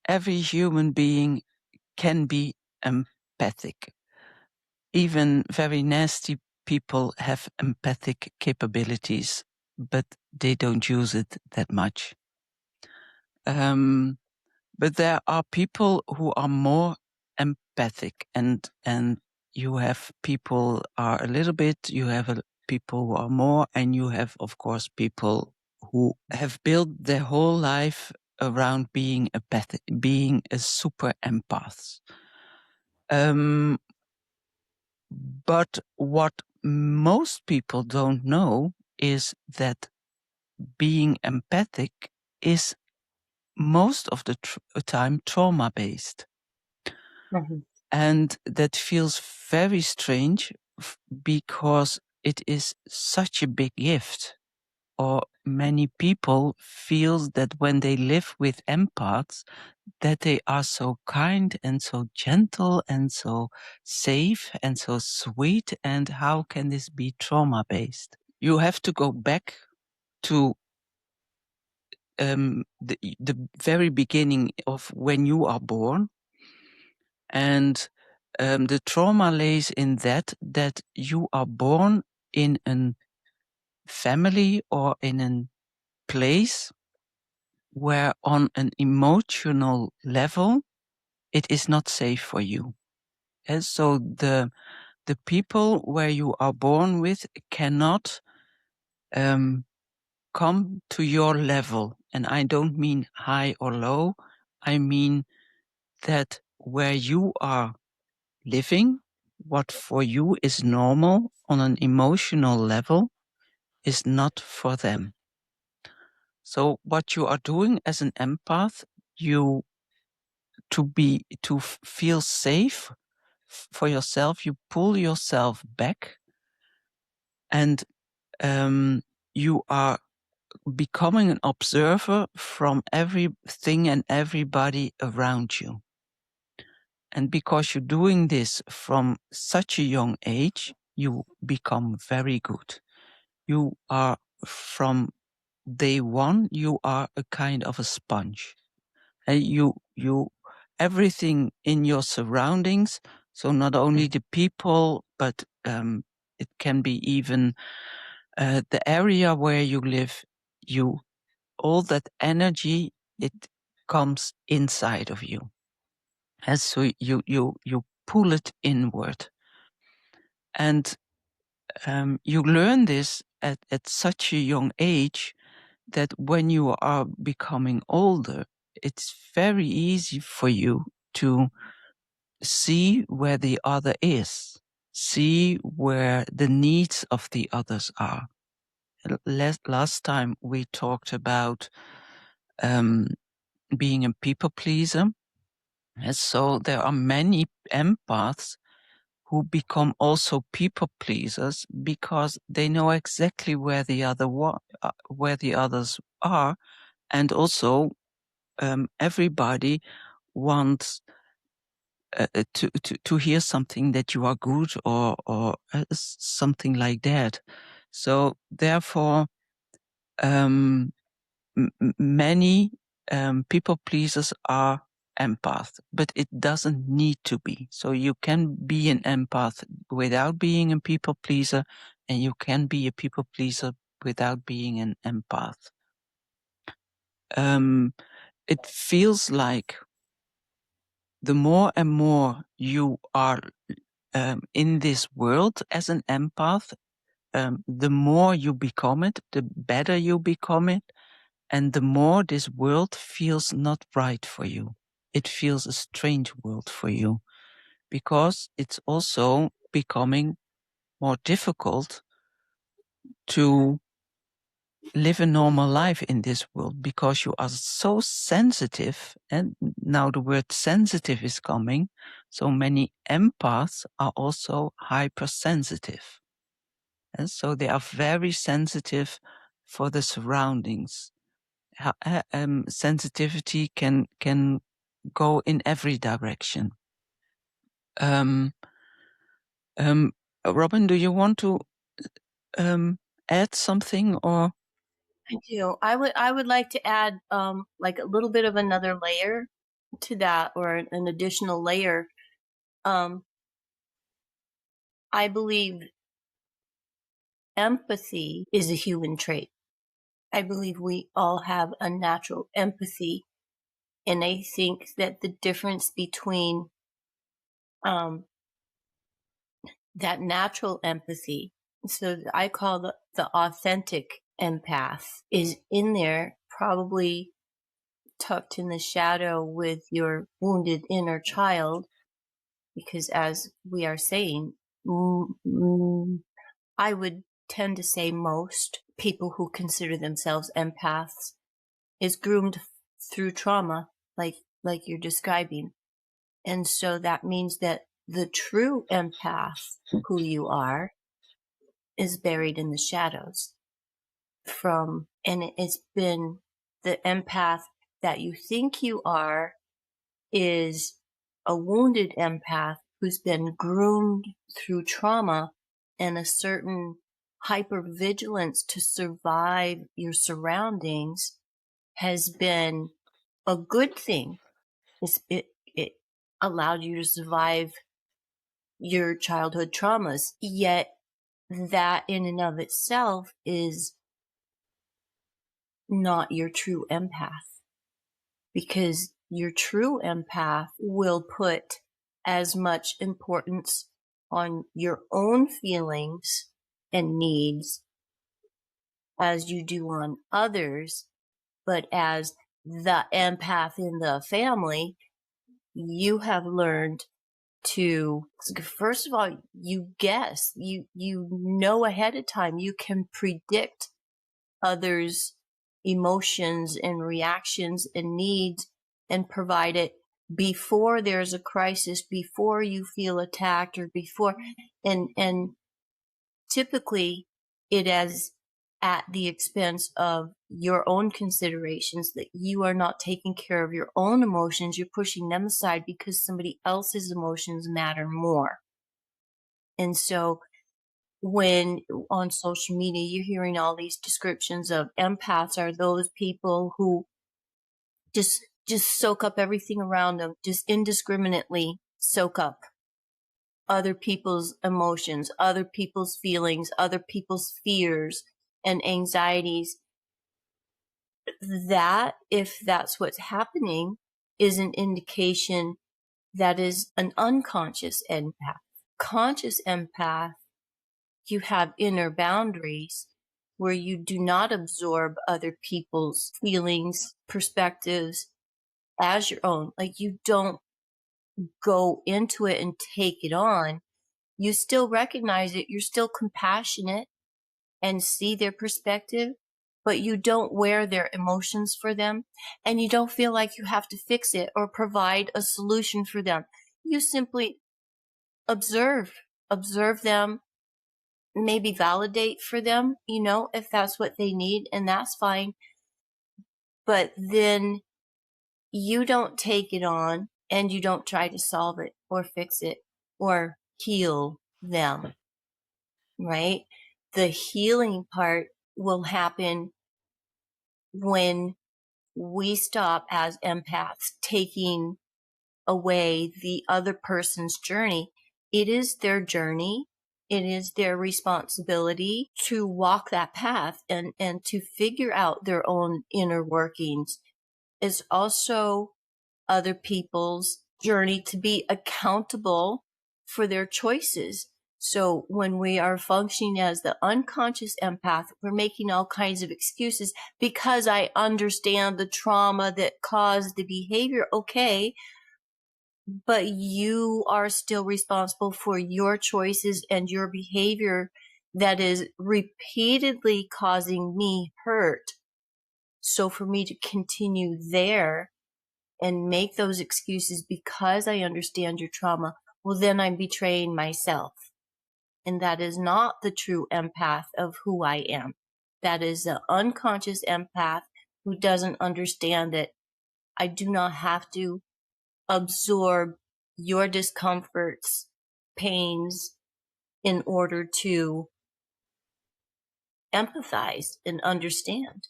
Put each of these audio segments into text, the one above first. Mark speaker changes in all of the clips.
Speaker 1: every human being can be empathic. Even very nasty people have empathic capabilities, but they don't use it that much. But there are people who are more empathic, and you have people are a little bit, you have people who are more, and you have, of course, people who have built their whole life around being empathic, being a super empath. But what most people don't know is that being empathic is most of the time trauma-based.
Speaker 2: Mm-hmm.
Speaker 1: And that feels very strange because it is such a big gift. Or many people feel that when they live with empaths, that they are so kind and so gentle and so safe and so sweet. And how can this be trauma-based? You have to go back to the very beginning of when you are born. And the trauma lays in that you are born in a family or in a place where on an emotional level, it is not safe for you. And so the people where you are born with cannot come to your level. And I don't mean high or low. I mean that where you are living, what for you is normal on an emotional level is not for them. So what you are doing as an empath, to feel safe for yourself, you pull yourself back, and you are becoming an observer from everything and everybody around you. And because you're doing this from such a young age, you become very good. You are, from day one, you are a kind of a sponge. And everything in your surroundings, so not only the people, but it can be even the area where you live, all that energy, it comes inside of you. And so you pull it inward. And you learn this at such a young age that when you are becoming older, it's very easy for you to see where the other is, see where the needs of the others are. Last time we talked about being a people pleaser. And so there are many empaths who become also people pleasers because they know exactly where the others are, and also everybody wants to hear something that you are good or something like that. So therefore, many people pleasers are empath, but it doesn't need to be. So you can be an empath without being a people pleaser, and you can be a people pleaser without being an empath. It feels like the more and more you are in this world as an empath, the more you become it, the better you become it, and the more this world feels not right for you. It feels a strange world for you because it's also becoming more difficult to live a normal life in this world because you are so sensitive. And now the word sensitive is coming. So many empaths are also hypersensitive. And so they are very sensitive for the surroundings. Sensitivity can go in every direction. Robin, do you want to add something or?
Speaker 2: I do. I would like to add like a little bit of another layer to that, or an additional layer. Um, I believe empathy is a human trait. I believe we all have a natural empathy, and I think that the difference between um, that natural empathy, so I call the authentic empath, is in there, probably tucked in the shadow with your wounded inner child, because as we are saying, I would tend to say most people who consider themselves empaths is groomed through trauma, like you're describing. And so that means that the true empath, who you are, is buried in the shadows and it's been the empath that you think you are is a wounded empath who's been groomed through trauma and a certain hypervigilance to survive your surroundings has been a good thing. It allowed you to survive your childhood traumas. Yet that in and of itself is not your true empath, because your true empath will put as much importance on your own feelings and needs as you do on others. But as the empath in the family, you have learned to, first of all, you guess, you know ahead of time, you can predict others' emotions and reactions and needs and provide it before there's a crisis, before you feel attacked, or before, and typically it is at the expense of your own considerations, that you are not taking care of your own emotions. You're pushing them aside because somebody else's emotions matter more. And so when on social media you're hearing all these descriptions of empaths are those people who just soak up everything around them, just indiscriminately soak up other people's emotions, other people's feelings, other people's fears and anxieties, that, if that's what's happening, is an indication that is an unconscious empath. Conscious empath, you have inner boundaries where you do not absorb other people's feelings, perspectives as your own. Like, you don't go into it and take it on. You still recognize it. You're still compassionate and see their perspective, but you don't wear their emotions for them, and you don't feel like you have to fix it or provide a solution for them. You simply observe them, maybe validate for them, if that's what they need, and that's fine. But then you don't take it on and you don't try to solve it or fix it or heal them, right? The healing part will happen when we stop as empaths taking away the other person's journey. It is their journey. It is their responsibility to walk that path and to figure out their own inner workings. It's also other people's journey to be accountable for their choices. So when we are functioning as the unconscious empath, we're making all kinds of excuses because I understand the trauma that caused the behavior. Okay, but you are still responsible for your choices and your behavior that is repeatedly causing me hurt. So for me to continue there and make those excuses because I understand your trauma, well, then I'm betraying myself. And that is not the true empath of who I am. That is the unconscious empath who doesn't understand that I do not have to absorb your discomforts, pains, in order to empathize and understand.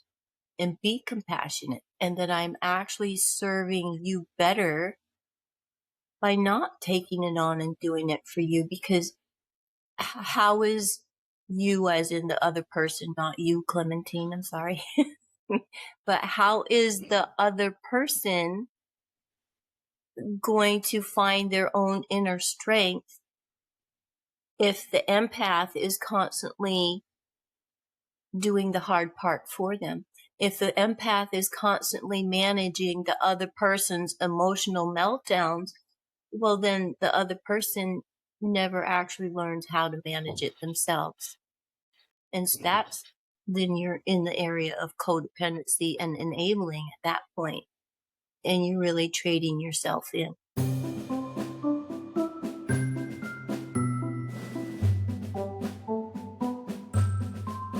Speaker 2: and be compassionate, and that I'm actually serving you better by not taking it on and doing it for you. Because how is you, as in the other person, not you, Clementine, I'm sorry, but how is the other person going to find their own inner strength if the empath is constantly doing the hard part for them? If the empath is constantly managing the other person's emotional meltdowns, well, then the other person never actually learns how to manage it themselves. And so then you're in the area of codependency and enabling at that point, and you're really trading yourself in.